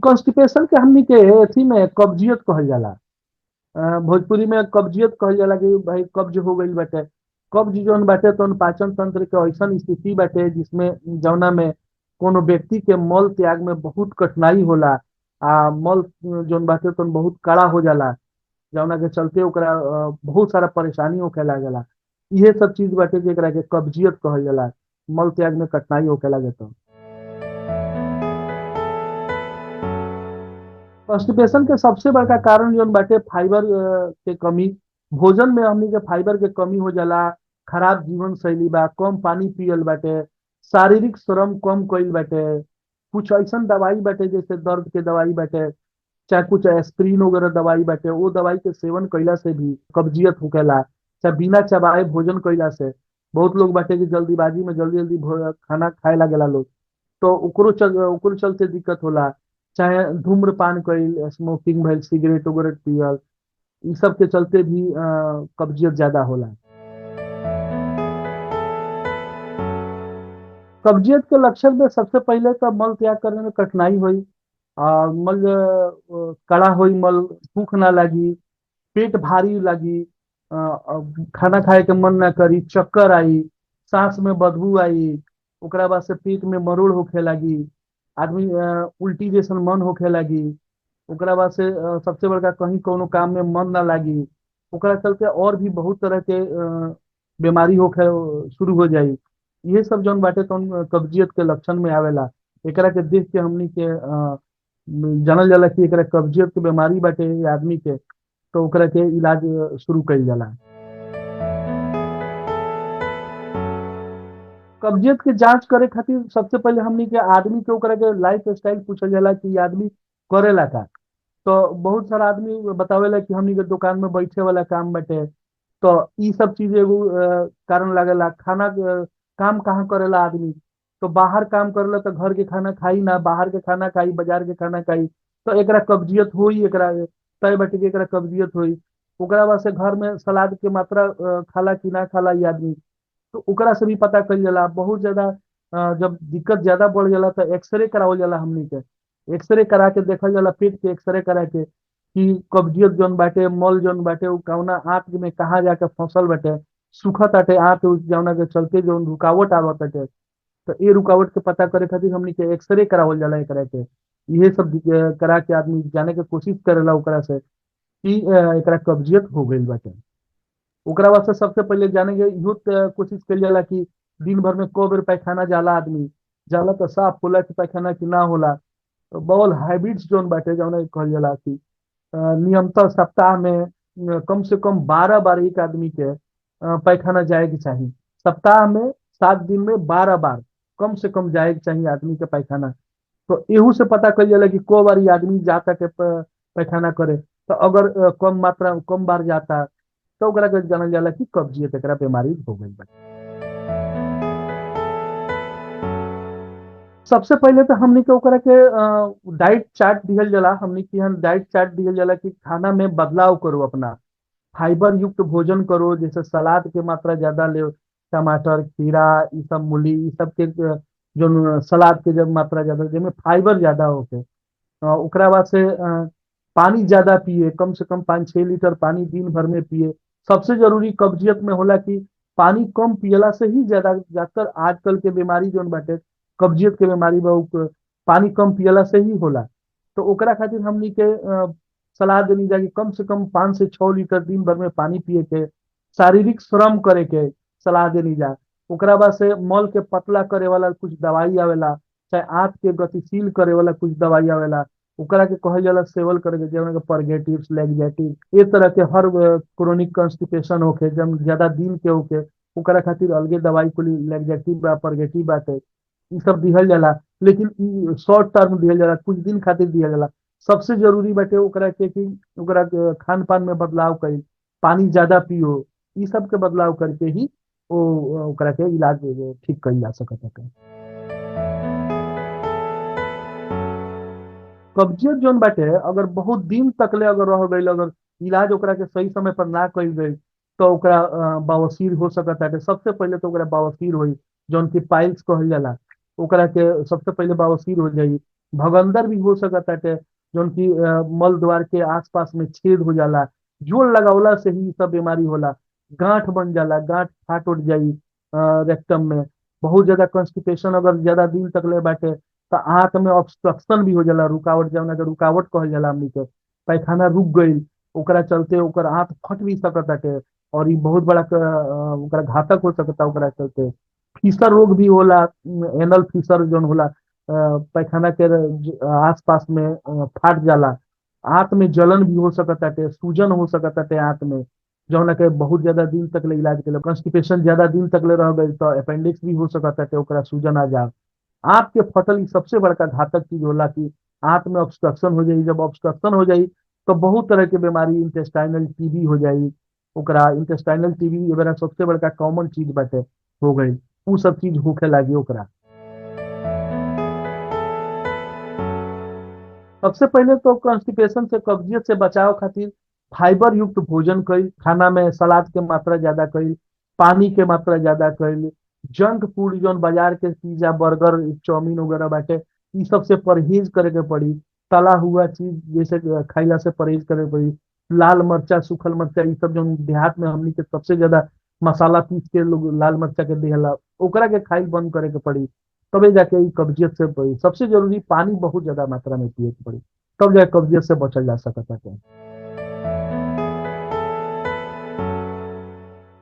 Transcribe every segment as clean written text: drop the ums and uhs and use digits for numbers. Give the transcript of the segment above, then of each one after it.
Constipation के हमनी के अथी में कब्जियत कहल जाला। भोजपुरी में कब्जियत कहल जाला कि भाई कब्ज हो गईल बाटे। कब्ज जौन बाटे तौन पाचन तंत्र के ऐसन स्थिति बाटे जिसमें जौना में कोनो व्यक्ति के मल त्याग में बहुत कठिनाई होला। मल जौन बाटे तौन बहुत कड़ा हो जाला, जौना के चलते ओकरा बहुत सारा परेशानी होखे लागेला। इहे सब चीज बाटे जेकरा के कब्जियत कहल जाला, मल त्याग में कठिनाई होखे लागे तो। कॉन्स्टिपेशन के सबसे बड़का कारण जौन बाटे फाइबर के कमी। भोजन में हमनी के फाइबर के कमी हो जाला। खराब जीवन शैली बा, कम पानी पियल बाटे, शारीरिक श्रम कम कईल बाटे। कुछ ऐसन दवाई बाटे जैसे दर्द के दवाई बाटे, चाहे कुछ एस्प्रिन वगैरह दवाई बाटे, वो दवाई के सेवन कईला से भी कब्जियत होखेला। चाहे बिना चबाए भोजन कईला से बहुत लोग बाटे कि जल्दीबाजी में जल्दी जल्दी खाना खाए लागेला लोग, तो ओकरो चलते दिक्कत होला। चाहे धूम्रपान कईल, स्मोकिंग भइल, सिगरेट उगरेट पियल, इ सब के चलते भी कब्जियत ज्यादा होला। कब्जियत के लक्षण में सबसे पहले तो मल त्याग करने में कठिनाई हुई। मल कड़ा हुई मल, भूख ना लगी, पेट भारी लगी, खाना खाए के मन ना करी, चक्कर आई, सांस में बदबू आई, ओकरा बाद से पेट में मरोड़ होखे लगी, आदमी उल्टी जैसन मन होखे लगी। ओकरा बाद से सबसे बड़का कहीं कोनो काम में मन ना लागी। ओकरा चलते और भी बहुत तरह के बीमारी होखे शुरू हो जाई। ये सब जौन बाटे तो कब्जियत के लक्षण में आवेला। एकरा के देख के हमनी के जानल जाला कि एकरा कब्जियत के बीमारी बाटे ये आदमी के, तो ओकरा के इलाज शुरू कईल जाला। कब्जियत के जांच करे खातिर सबसे पहले हमनी के आदमी के ओकरा के लाइफ स्टाइल पूछल जाला कि ये आदमी करेला का। तो बहुत सारा आदमी बतावेला कि हमनी के दुकान में बैठे वाला काम बाटे। तो ई सब चीज एगो कारण लागेला। काम कहाँ करेला आदमी, तो बाहर काम करेला तो घर के खाना खाई ना, बाहर के खाना खाई, बाजार के खाना खाई, तो एकरा कब्जियत होई। एकरा तय बाटे कि एकरा कब्जियत होई। ओकरा बाद से घर में सलाद के मात्रा खाला कि ना खाला ई आदमी, तो ओकरा से भी पता कल जाला। बहुत ज्यादा जब दिक्कत ज्यादा बढ़ जाला तो एक्सरे करावल जाला हमनी के। एक्सरे करा के देखल जाला, पेट के एक्सरे करा के कि कब्जियत जौन बाटे, मल जौन बाटे उ कौना आंत में कहाँ जाके फंसल बाटे, सुखत आटे आंत जौना के चलते जौन रुकावट आवत बाटे। तो ये रुकावट के पता करे खातिर हमनी के एक्सरे करावल जाला एकरा के। इहे सब करा के आदमी जाने के कोशिश करेला ओकरा से कि एकरा कब्जियत हो गईल बाटे। ओकरा वास्ते सबसे पहले जाने के इहो कोशिश कइल जाला कि दिन भर में को बेर पैखाना जाला आदमी, जाला तो साफ होला कि पैखाना कि ना होला। तो बॉल हैबिट्स जोन बाटे जौन कहल जाला कि नियमतः सप्ताह में कम से कम 12 बार एक आदमी के पैखाना जाए के चाहिए। सप्ताह में 7 दिन में 12 बार कम से कम जाए के चाहिए आदमी के पैखाना। तो एहू से पता कल जाला कि को बार ये आदमी जाता के पैखाना करे। तो अगर कम मात्रा कम बार जाता तो ओकरा के जानल जाला कि कब्जियत एकरा बीमारी हो गई बा। सबसे पहले तो हमनी के ओकरा के डाइट चार्ट दिहल जाला। हमनी के यहाँ डाइट चार्ट दिहल जाला कि खाना में बदलाव करो अपना, फाइबर युक्त भोजन करो, जैसे सलाद के मात्रा ज्यादा ले, टमाटर, खीरा, ई सब मूली, ई सब के जो सलाद के जब मात्रा ज्यादा जेमे फाइबर ज्यादा होके। ओकरा बाद से पानी ज्यादा पिए, कम से कम 5-6 लीटर पानी दिन भर में पिए। सबसे जरूरी कब्जियत में होला कि पानी कम पियला से ही ज्यादा ज्यादातर आजकल के बीमारी जोन बाटे कब्जियत के बीमारी बा पानी कम पियला से ही होला। तो ओकरा खातिर हमनी के सलाह देनी जाए कि कम से कम 5 से 6 लीटर दिन भर में पानी पिए के, शारीरिक श्रम करे के सलाह देनी जा। ओकरा बाद से मल के पतला करे वाला कुछ दवाई आवेला, चाहे आंत के गतिशील करे वाला कुछ दवाई आवेला, ओकरा के कहल जाला सेवन करे के, जौन के परगेटिव, लैक्जेटिव, ए तरह के हर क्रोनिक कॉन्स्टिपेशन होके जब ज्यादा दिन के होके ओकरा खातिर अलगे दवाई कुली लैक्जेटिव बा, परगेटिव बाटे, ई सब दिहल जाला। लेकिन ई शॉर्ट टर्म दिहल जाला, कुछ दिन खातिर दिहल जाला। सबसे जरूरी बाटे ओकरा के कि ओकरा के खान पान में बदलाव करी, पानी ज्यादा पियो, ई सब के बदलाव करके ही ओ ओकरा के इलाज ठीक कईल जा सकत है। कब्जियत जोन बाटे अगर बहुत दिन तक ले अगर रह गईल, अगर इलाज ओकरा के सही समय पर ना कईल गई, तो ओकरा बवासीर हो सकता है। सबसे पहले तो ओकरा बवासीर होई, जौन की पाइल्स कहल जाला। ओकरा के सबसे पहले बवासीर हो जाई। भगंदर भी हो सकत हटे, जौन की मल द्वार के आसपास में छेद हो जाला, जोड़ लगावला से ही इ सब बीमारी होला। गांठ बन जाला, गांठ फाट उठ जाई रेक्टम में। बहुत ज्यादा कॉन्स्टिपेशन अगर ज्यादा दिन तक ले बाटे तो आंत में ऑब्स्ट्रक्शन भी हो जाला, रुकावट, जौन अगर रुकावट कहल जाला हमनी के, पैखाना रुक गईल, ओकरा चलते ओकर आंत फट भी सकत हटे, और ई बहुत बड़ा ओकरा घातक हो सकता ओकरा चलते। फीसर रोग भी होला, एनल फीसर जौन होला, पैखाना के आसपास में फाट जाला। आंत में जलन भी हो सकत हटे, सूजन हो सकत हटे आंत में, जौन के बहुत ज्यादा दिन तक ले इलाज के लिए, कॉन्स्टिपेशन ज्यादा दिन तक ले रह गई तो अपेंडिक्स भी हो सकत हटे, ओकरा सूजन आ जा। आंत के फटल ई सबसे बड़का घातक चीज होला कि आंत में ऑब्स्ट्रक्शन हो जाई। जब ऑब्स्ट्रक्शन हो जाई तो बहुत तरह के बीमारी, इंटेस्टाइनल टीबी हो जाई। ओकरा इंटेस्टाइनल टीबी ये बेरा सबसे बड़का कॉमन चीज बाटे, हो गई। उ सब चीज होखे लागी ओकरा। सबसे पहले तो कॉन्स्टिपेशन से, कब्जियत से बचाव खातिर फाइबर युक्त भोजन कईल, खाना में सलाद के मात्रा ज्यादा कईल, पानी के मात्रा ज्यादा कईल। जंक फूड जौन बाजार के पिज्जा बर्गर चाउमीन वगैरह बाटे, इ सब से परहेज करे के पड़ी। तला हुआ चीज जैसे खाइला से परहेज करे के पड़ी। लाल मरचा, सूखल मरचा, इ सब जौन देहात में हमनी के सबसे ज्यादा मसाला पीस के लोग लाल मरचा के देहला, ओकरा के खाइल बंद करे के पड़ी। तबे जाके ई कब्जियत से बड़ी। सबसे जरूरी पानी बहुत ज्यादा मात्रा में पिए के पड़ी, तब जाके कब्जियत से बचल जा सकता है।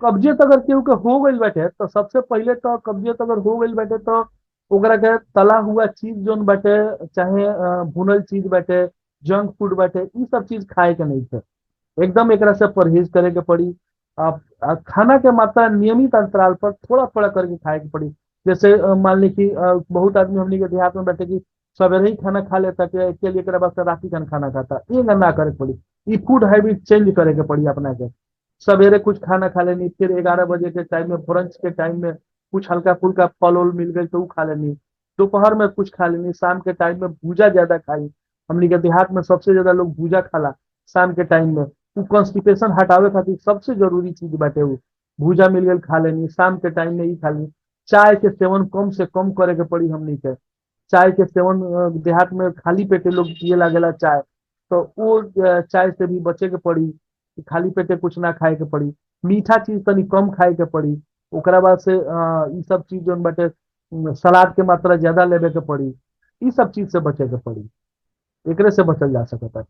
कब्जियत अगर केहू के हो गईल बाटे तो सबसे पहले तो, कब्जियत अगर हो गईल बाटे तो ओकरा के तला हुआ चीज जोन बाटे, चाहे भुनल चीज बाटे, जंक फूड बाटे, ई सब चीज खाए के नहीं है। एकदम एकरा से परहेज करे के पड़ी। खाना के मात्रा नियमित अंतराल पर थोड़ा थोड़ा करके खाए के पड़ी। जैसे मान ली कि बहुत आदमी हमनी के देहात में बैठे कि सवेरे ही खाना खा लेता है, के लिए एकरा बाद रात खाना खाना खाता, ये ना करे के पड़ी। ई फूड हैबिट चेंज करे के पड़ी अपना के। सवेरे कुछ खाना खा लेनी, फिर 11 बजे के टाइम में, ब्रंच के टाइम में कुछ हल्का फुल्का फल उल मिल गई तो वो खा लेनी। दोपहर में कुछ खा लेनी, शाम के टाइम में भूजा ज्यादा खाई। हमनी के देहात में सबसे ज्यादा लोग भूजा खाला शाम के टाइम में। उ कॉन्स्टिपेशन हटावे खातिर सबसे जरूरी चीज बाटे उ। भूजा मिल गई खा लेनी, शाम के टाइम में ही खा लेनी। चाय के सेवन कम से कम करे के पड़ी हमनी के। चाय के सेवन देहात में खाली पेटे लोग पिए लागेला चाय, तो वो चाय से भी बचे के पड़ी। खाली पेटे कुछ ना खाए के पड़ी। मीठा चीज तनी कम खाए के पड़ी। ओकरा बाद से ई सब चीज जोन बाटे, सलाद के मात्रा ज्यादा लेवे के पड़ी। ई सब चीज से बचे के पड़ी, एकरे से बचल जा सकता है।